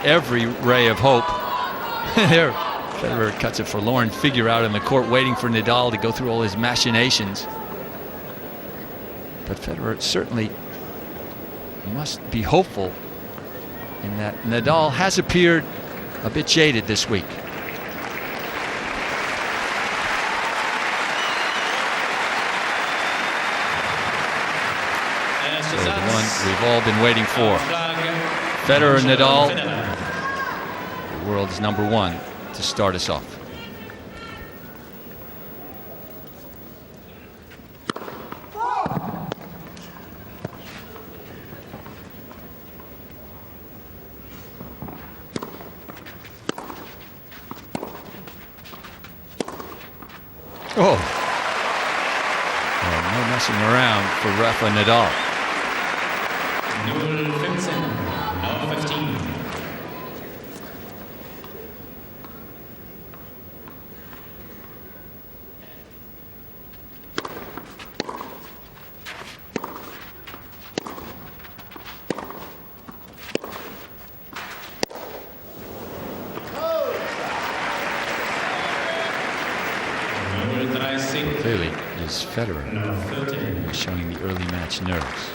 every ray of hope. There, Federer cuts a forlorn figure out in the court, waiting for Nadal to go through all his machinations. But Federer certainly must be hopeful in that Nadal has appeared a bit jaded this week. So the one we've all been waiting for. Federer, Nadal, the world's #1 to start us off. Oh, no messing around for Rafa Nadal. 0-15, now 15. Clearly, is Federer showing the early match nerves.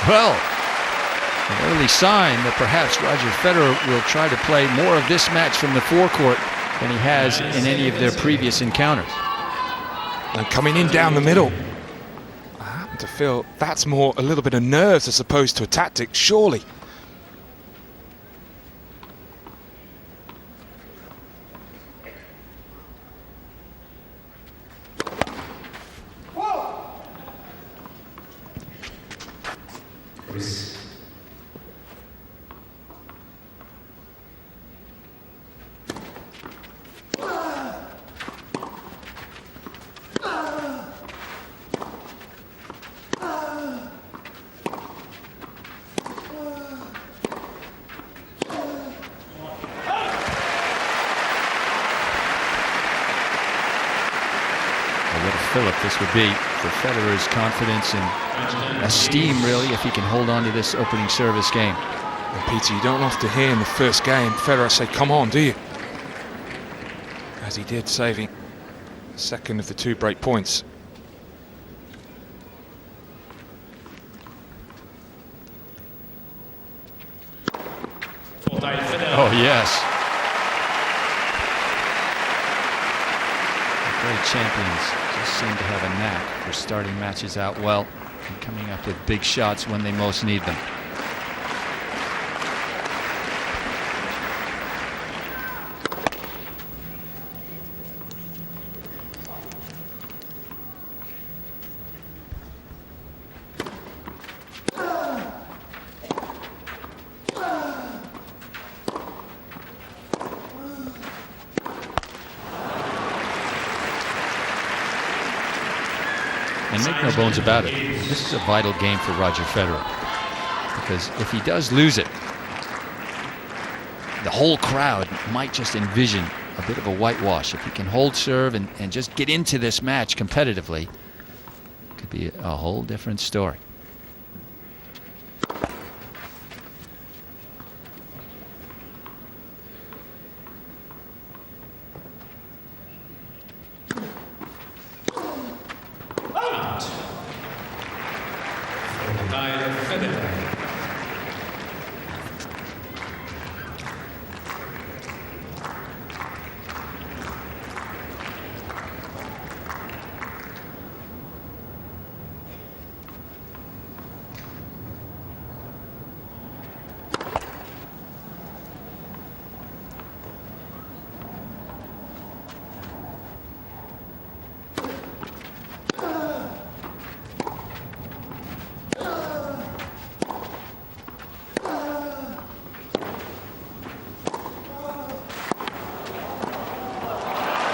Well, an early sign that perhaps Roger Federer will try to play more of this match from the forecourt than he has in any of their previous encounters. And coming in down the middle, I happen to feel that's more a little bit of nerves as opposed to a tactic, surely. Philip, this would be for Federer's confidence and esteem, really, if he can hold on to this opening service game. And Peter, you don't often hear in the first game Federer say, "Come on," do you? As he did, saving the second of the 2 break points. Oh, yes. The great champions just seem to have a knack for starting matches out well and coming up with big shots when they most need them. And make no bones about it, this is a vital game for Roger Federer, because if he does lose it, the whole crowd might just envision a bit of a whitewash. If he can hold serve and just get into this match competitively, it could be a whole different story. Nadal, Federer.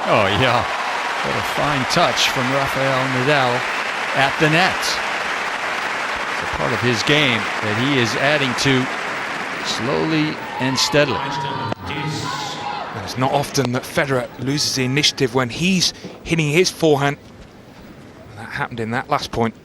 Oh, yeah. What a fine touch from Rafael Nadal at the net. It's a part of his game that he is adding to slowly and steadily. And it's not often that Federer loses the initiative when he's hitting his forehand. And that happened in that last point.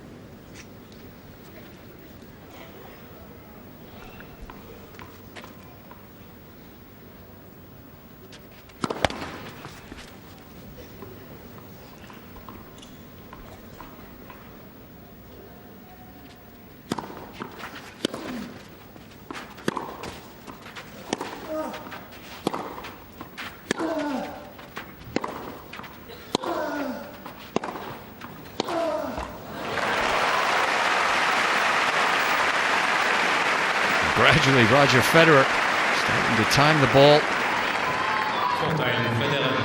Gradually, Roger Federer starting to time the ball. Vorteil Federer.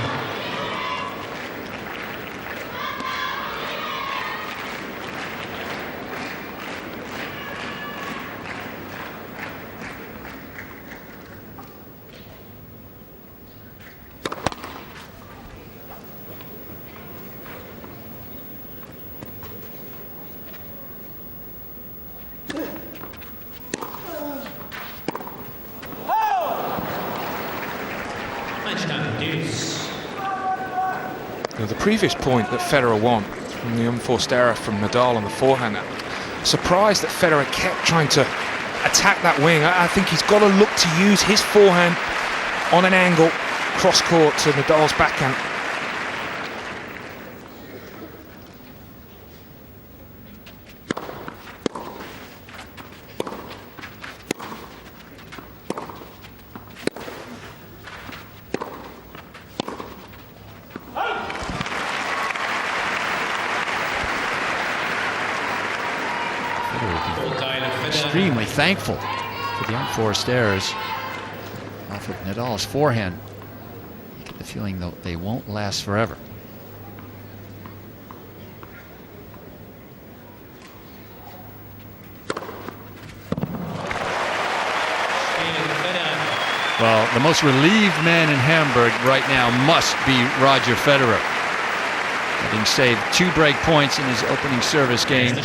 Now, the previous point that Federer won from the unforced error from Nadal on the forehand. Surprised that Federer kept trying to attack that wing. I think he's got to look to use his forehand on an angle cross court to Nadal's backhand. Extremely thankful for the unforced errors off of Nadal's forehand. You get the feeling though they won't last forever. Well, the most relieved man in Hamburg right now must be Roger Federer, having saved 2 break points in his opening service game.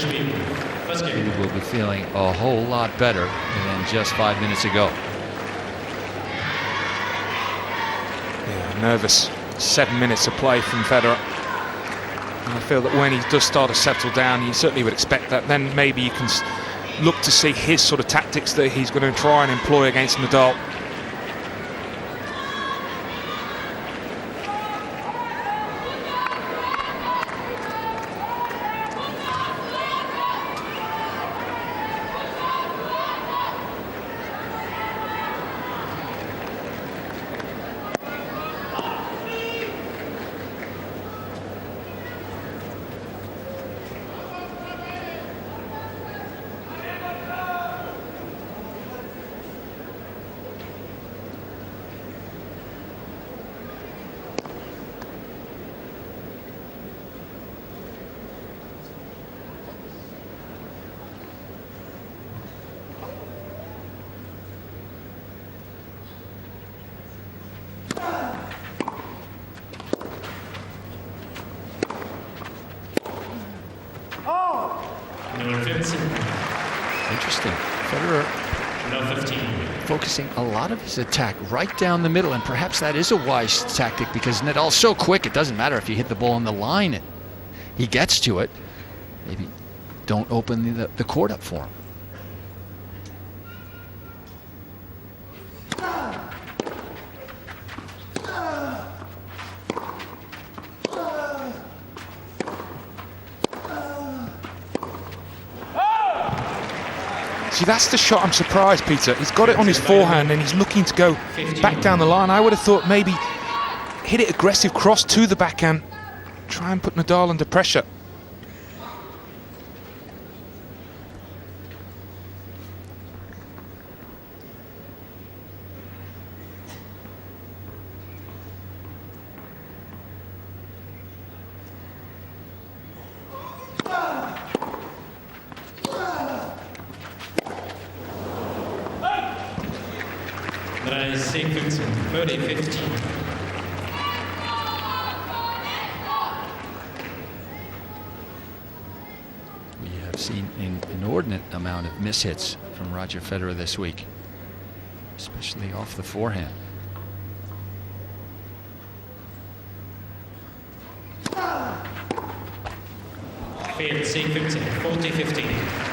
He will be feeling a whole lot better than just 5 minutes ago. Yeah, nervous 7 minutes of play from Federer. And I feel that when he does start to settle down, you certainly would expect that. Then maybe you can look to see his sort of tactics that he's going to try and employ against Nadal. Interesting. Federer focusing a lot of his attack right down the middle, and perhaps that is a wise tactic because Nadal's so quick it doesn't matter if you hit the ball on the line and he gets to it. Maybe don't open the court up for him. See, that's the shot I'm surprised, Peter. He's got it on his forehand and he's looking to go back down the line. I would have thought maybe hit it aggressive cross to the backhand, try and put Nadal under pressure. Sequence 30-15. We have seen an inordinate amount of mishits from Roger Federer this week, especially off the forehand. Field sequence 40-15.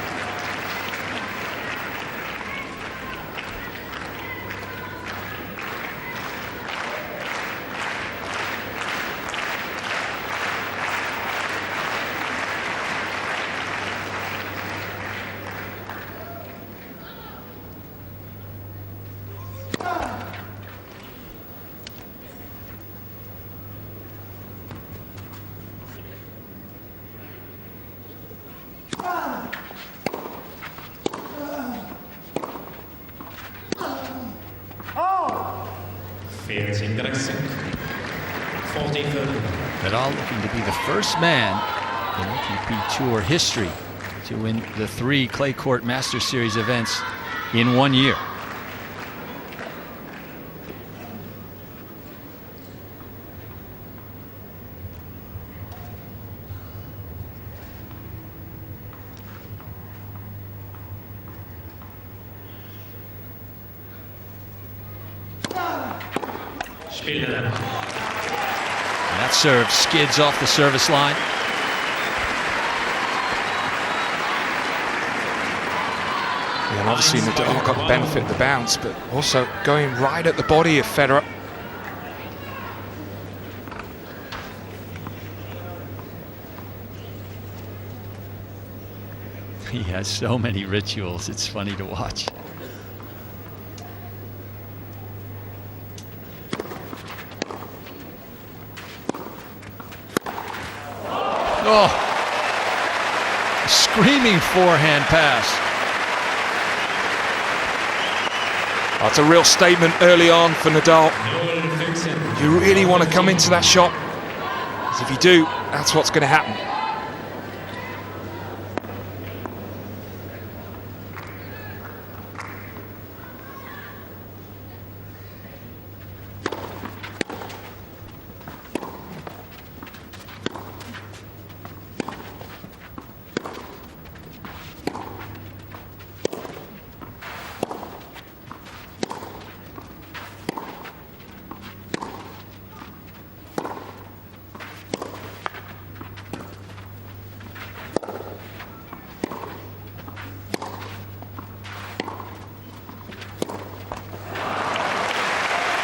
Nadal looking to be the first man in ATP Tour history to win the 3 clay court Master Series events in 1 year. That serve skids off the service line. Yeah, and obviously Nadal got the benefit of the bounce, but also going right at the body of Federer. He has so many rituals, it's funny to watch. Oh, a screaming forehand pass. That's a real statement early on for Nadal. You really want to come into that shot, because if you do, that's what's going to happen.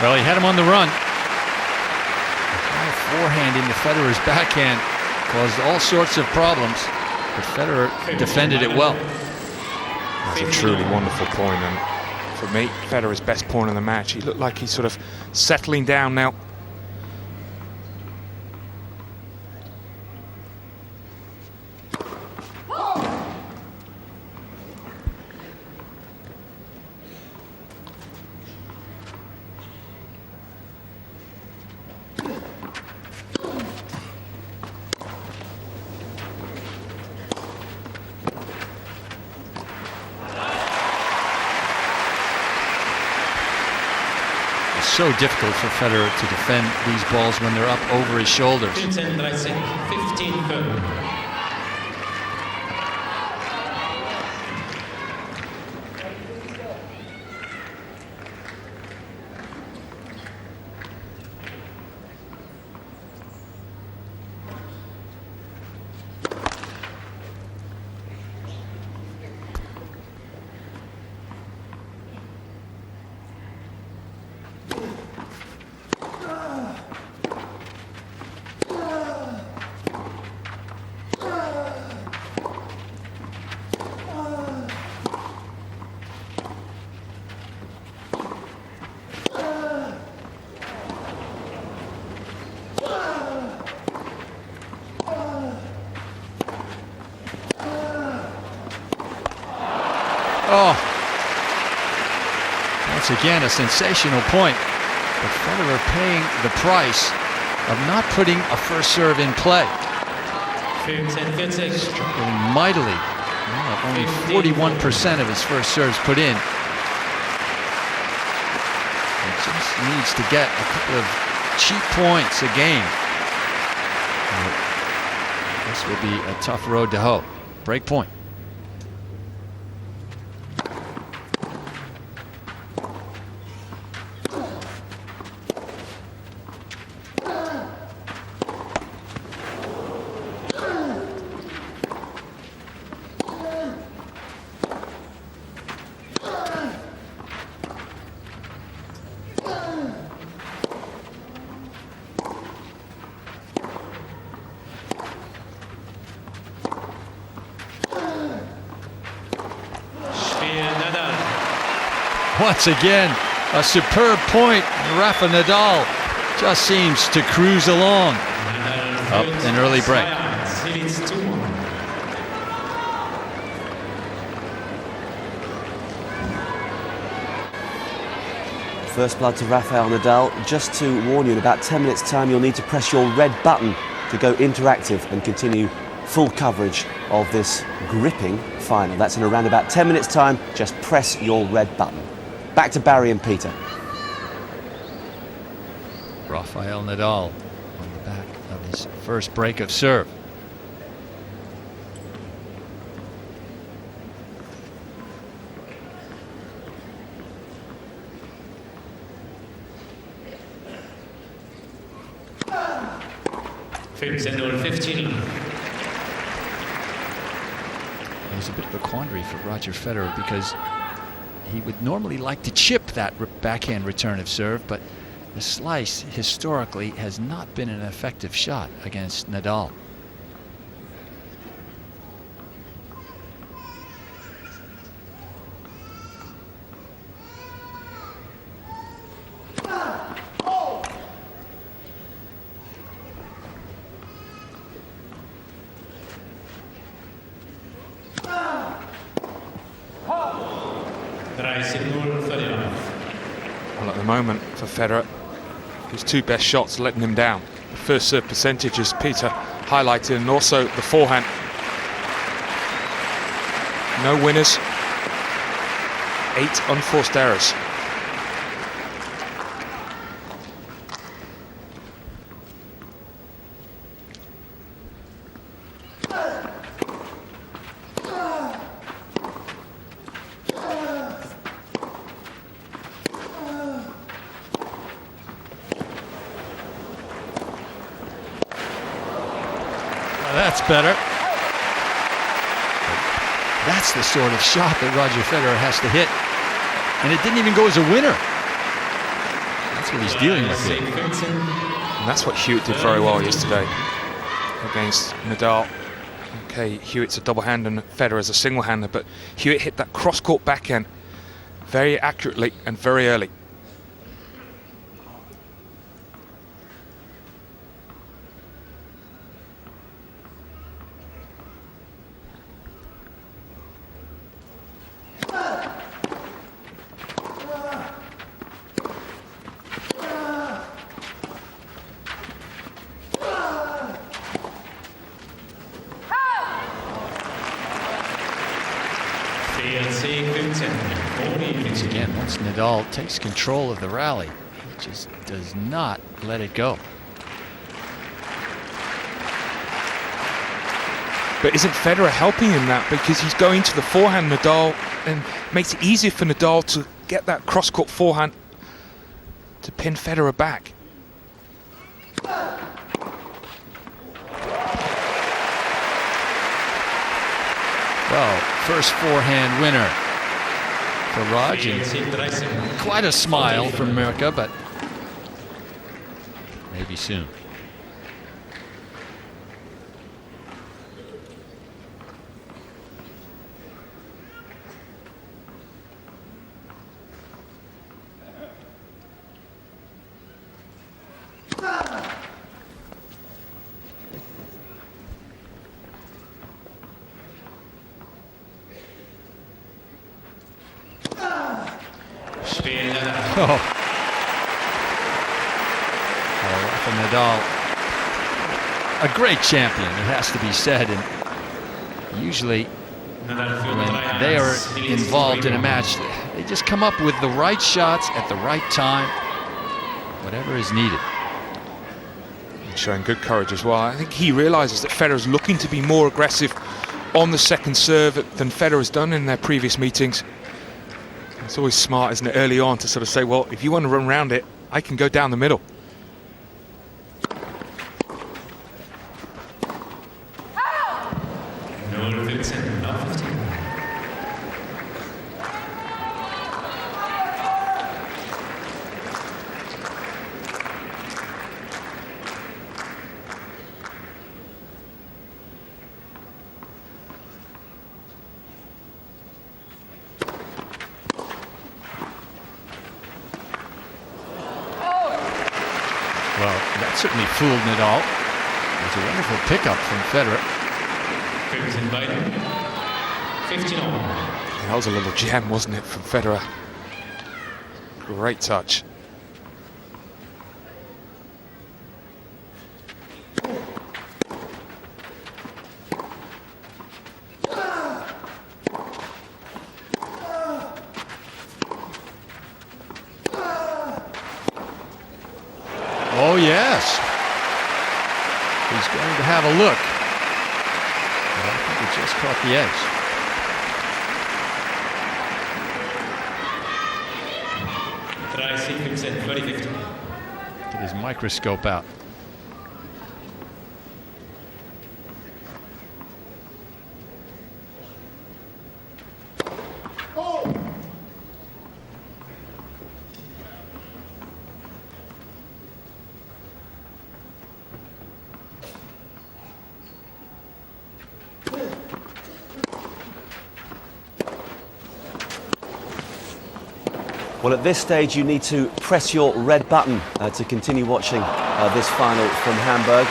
Well, he had him on the run. Forehand into Federer's backhand caused all sorts of problems, but Federer defended it well. That's a truly wonderful point, and for me, Federer's best point of the match. He looked like he's sort of settling down now. So difficult for Federer to defend these balls when they're up over his shoulders. 15. Oh, once again a sensational point. But Federer paying the price of not putting a first serve in play. 15-40. Struggling mightily. Well, only 41% of his first serves put in. He just needs to get a couple of cheap points a game. This will be a tough road to hoe. Break point. Once again, a superb point. Rafa Nadal just seems to cruise along. Up an early break. First blood to Rafael Nadal. Just to warn you, in about 10 minutes' time, you'll need to press your red button to go interactive and continue full coverage of this gripping final. That's in around about 10 minutes' time. Just press your red button. Back to Barry and Peter. Rafael Nadal on the back of his first break of serve. There's a bit of a quandary for Roger Federer because he would normally like to chip that backhand return of serve, but the slice historically has not been an effective shot against Nadal. Well, at the moment for Federer, his two best shots letting him down. The first serve percentage, as Peter highlighted, and also the forehand. No winners, 8 unforced errors. That's better. That's the sort of shot that Roger Federer has to hit. And it didn't even go as a winner. That's what he's dealing with here. And that's what Hewitt did very well yesterday against Nadal. Okay, Hewitt's a double-hander and Federer's a single-hander, but Hewitt hit that cross-court backhand very accurately and very early. Again, once Nadal takes control of the rally, he just does not let it go. But isn't Federer helping him that? Because he's going to the forehand, Nadal, and makes it easier for Nadal to get that cross-court forehand to pin Federer back. Well, first forehand winner for Raj, and quite a smile from America, but maybe soon. Oh, Rafa Nadal, a great champion, it has to be said. And usually when they are involved in a match, they just come up with the right shots at the right time, whatever is needed. Showing good courage as well. I think he realises that Federer's looking to be more aggressive on the second serve than Federer's done in their previous meetings. It's always smart, isn't it, early on to sort of say, well, if you want to run around it, I can go down the middle. Well, that certainly fooled Nadal. It was a wonderful pickup from Federer. 15 all. That was a little gem, wasn't it, from Federer? Great touch. Oh, yes. He's going to have a look. But I think he just caught the edge. Get his microscope out. Well, at this stage, you need to press your red button to continue watching this final from Hamburg.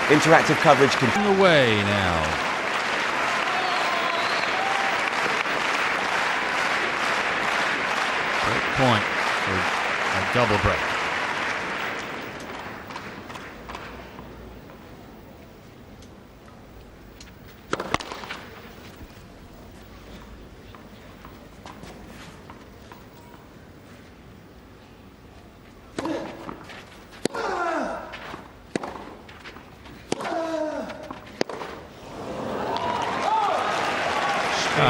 Interactive coverage continues. Away now. Great point for a double break.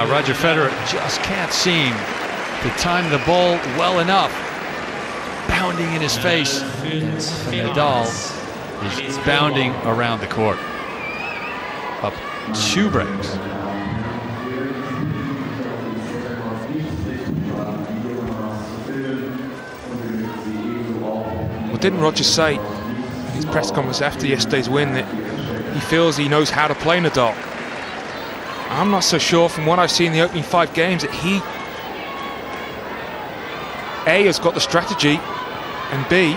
Roger Federer just can't seem to time the ball well enough. Bounding in his face. And Nadal is bounding around the court. Up 2 breaks. Well, didn't Roger say in his press conference after yesterday's win that he feels he knows how to play Nadal? I'm not so sure from what I've seen in the opening 5 games that he, A, has got the strategy, and B,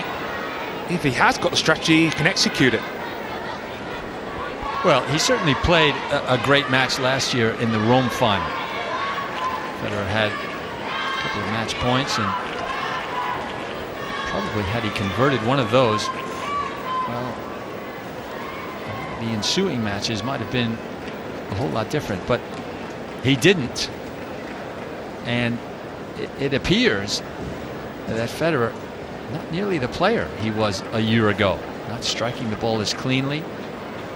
if he has got the strategy, he can execute it. Well, he certainly played a great match last year in the Rome final. Federer had a couple of match points, and probably had he converted one of those, well, the ensuing matches might have been a whole lot different, but he didn't. And it appears that Federer, not nearly the player he was a year ago, not striking the ball as cleanly,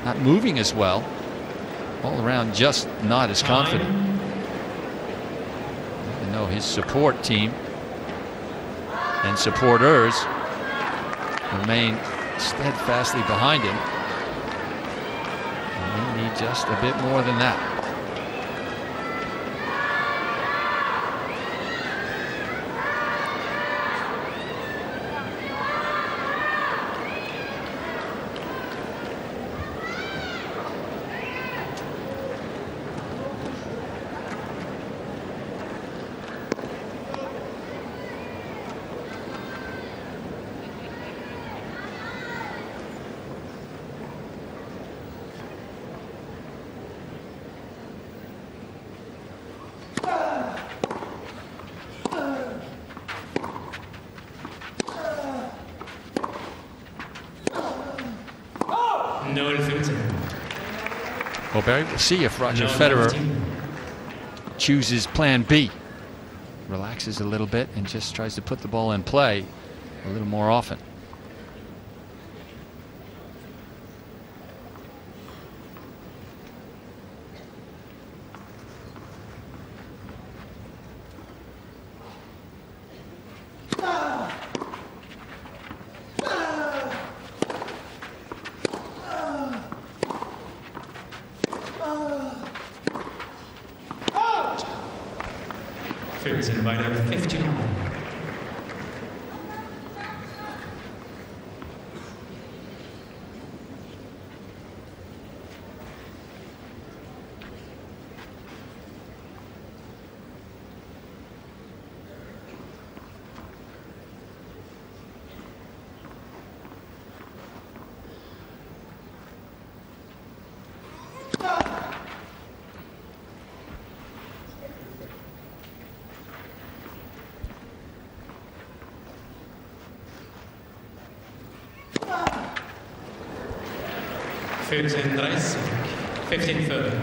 not moving as well, all around just not as confident. Even though his support team and supporters remain steadfastly behind him, we need just a bit more than that. Barry. We'll see if Roger Federer chooses plan B. Relaxes a little bit and just tries to put the ball in play a little more often. Federer by number 59. Federer, 15 further.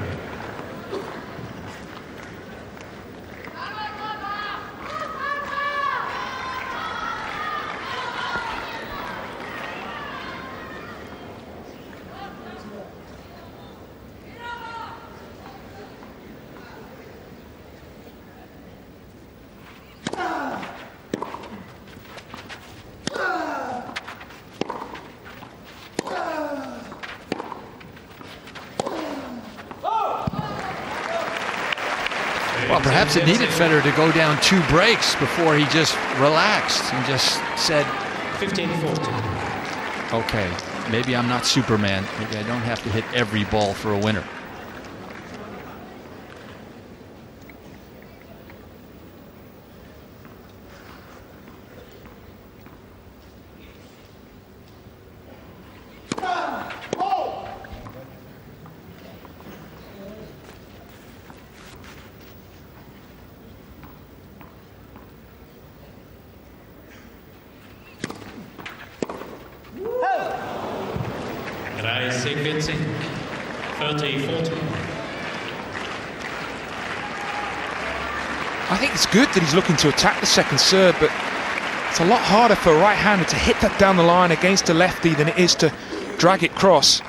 Well, perhaps it needed Federer to go down 2 breaks before he just relaxed and just said, 15-14. okay, maybe I'm not Superman. Maybe I don't have to hit every ball for a winner. Sigvitzing, 30-14. I think it's good that he's looking to attack the second serve, but it's a lot harder for a right-hander to hit that down the line against a lefty than it is to drag it cross.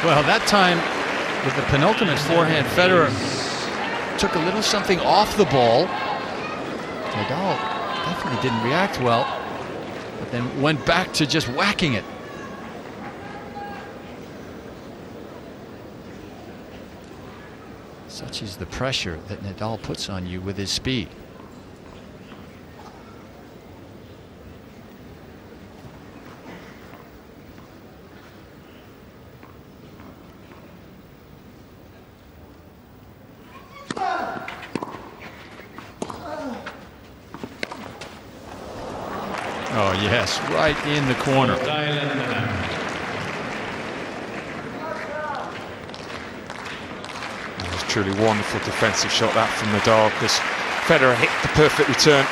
Well, that time, with the penultimate forehand, Federer took a little something off the ball. Nadal definitely didn't react well, but then went back to just whacking it. Such is the pressure that Nadal puts on you with his speed. Oh, yes, right in the corner. It was truly wonderful defensive shot that from Nadal, because Federer hit the perfect return.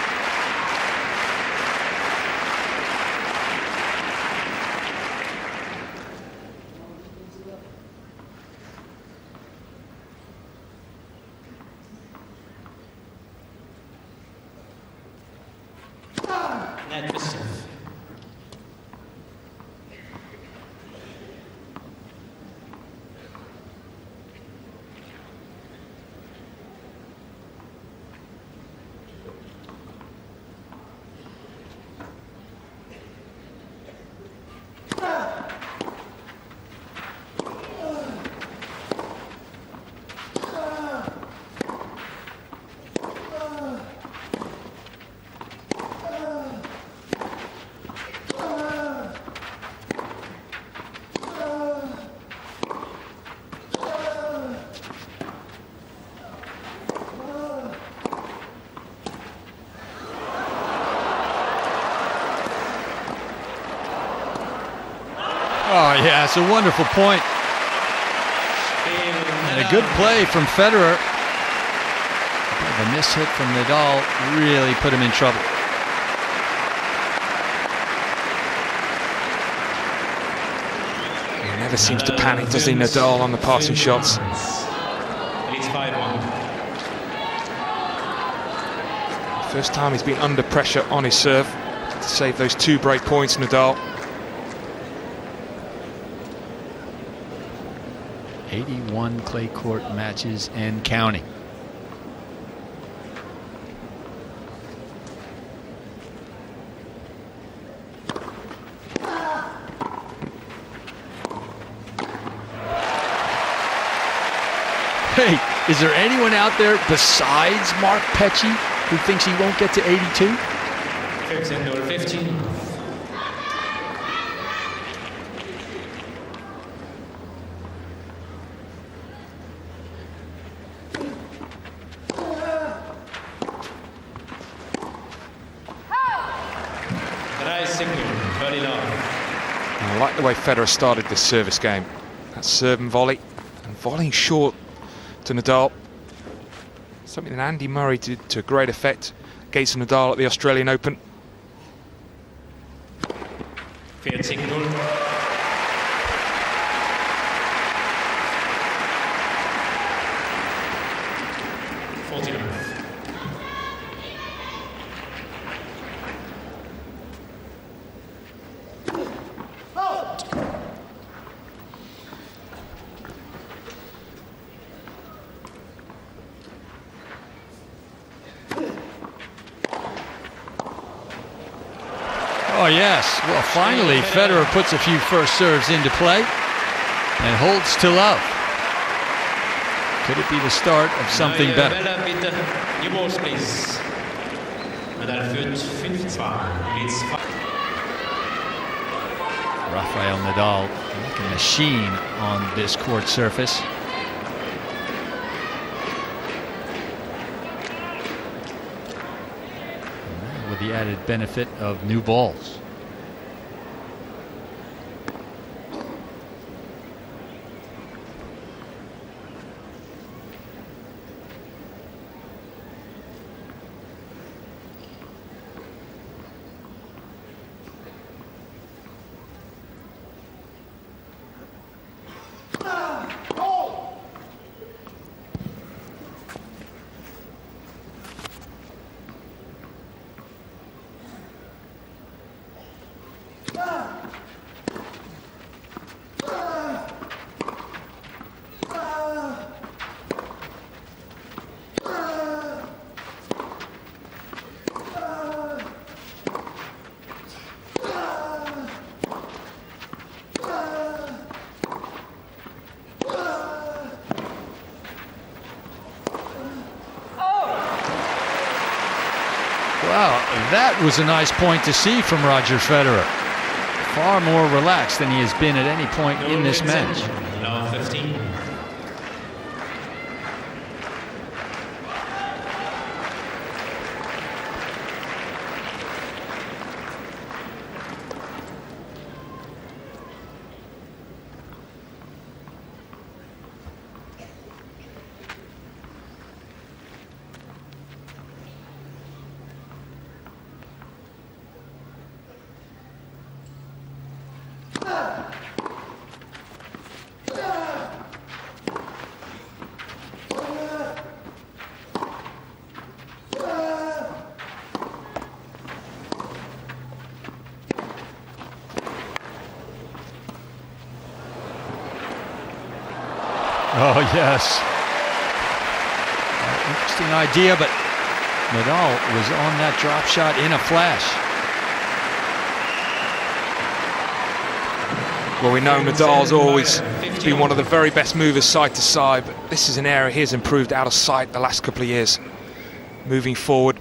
Oh, yeah, it's a wonderful point. And a good play from Federer. The mishit from Nadal really put him in trouble. He never seems to panic, does he, Nadal, on the passing shots? It's 5-1. First time he's been under pressure on his serve to save those 2 break points, Nadal. 81 clay court matches and counting. Hey, is there anyone out there besides Mark Petchey who thinks he won't get to 82? 15. I like the way Federer started this service game. That serve and volley, and volleying short to Nadal. Something that Andy Murray did to great effect against Nadal at the Australian Open. 40. Oh, yes. Well, finally, Federer puts a few first serves into play and holds to love. Could it be the start of something better? New balls, please. Nadal führt 5-2. Leads 5. Rafael Nadal, like a machine on this court surface. With the added benefit of new balls. Wow, that was a nice point to see from Roger Federer. Far more relaxed than he has been at any point in this match. Now 15. Oh, yes. Interesting idea, but Nadal was on that drop shot in a flash. Well, we know Nadal's always been one of the very best movers side to side, but this is an area he has improved out of sight the last couple of years. Moving forward.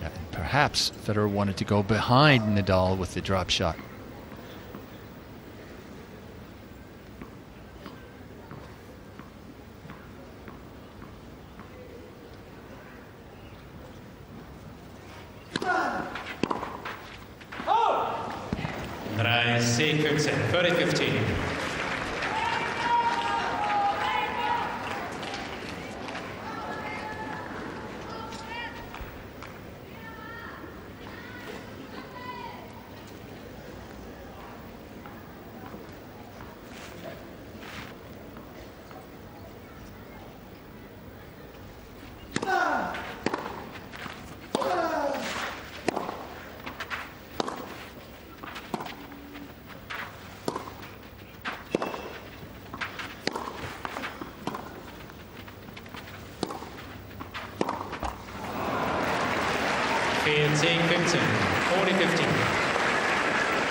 Yeah, and perhaps Federer wanted to go behind Nadal with the drop shot. C15, 30-15.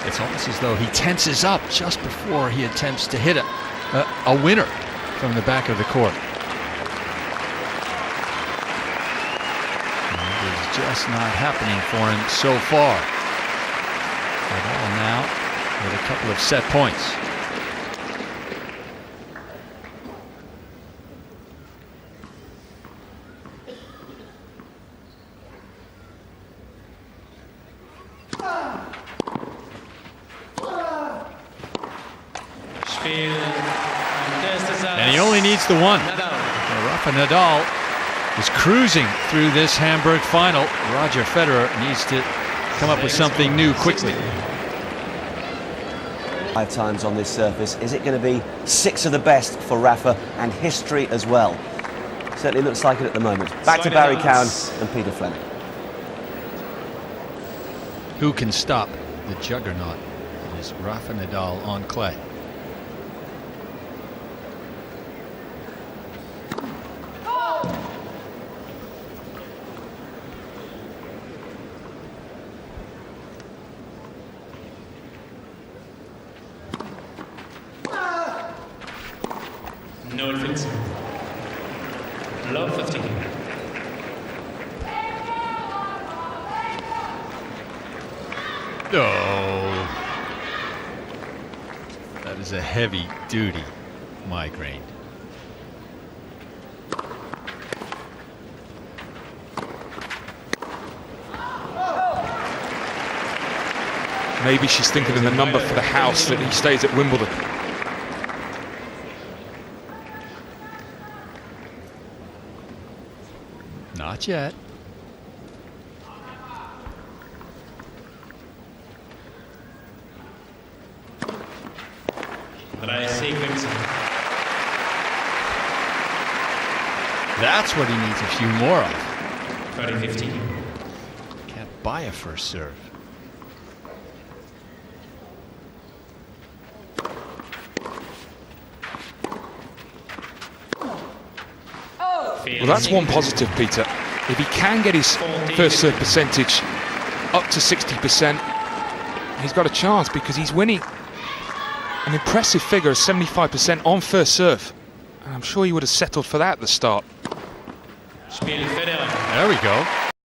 It's almost as though he tenses up just before he attempts to hit a winner from the back of the court. And it is just not happening for him so far. Nadal now with a couple of set points. And he only needs the one. Rafa Nadal is cruising through this Hamburg final. Roger Federer needs to come up with something new quickly. 5 times on this surface. Is it going to be 6 of the best for Rafa and history as well? Certainly looks like it at the moment. Back to Barry Cowan and Peter Fleming. Who can stop the juggernaut that is Rafa Nadal on clay? No 15. Low 15. Oh, that is a heavy-duty migraine. Maybe she's thinking of the number for the house that he stays at Wimbledon. Not yet. That's what he needs a few more of. 30-15. Can't buy a first serve. Well, that's one positive, Peter. If he can get his first serve percentage up to 60%, he's got a chance because he's winning an impressive figure of 75% on first serve. And I'm sure he would have settled for that at the start. There we go.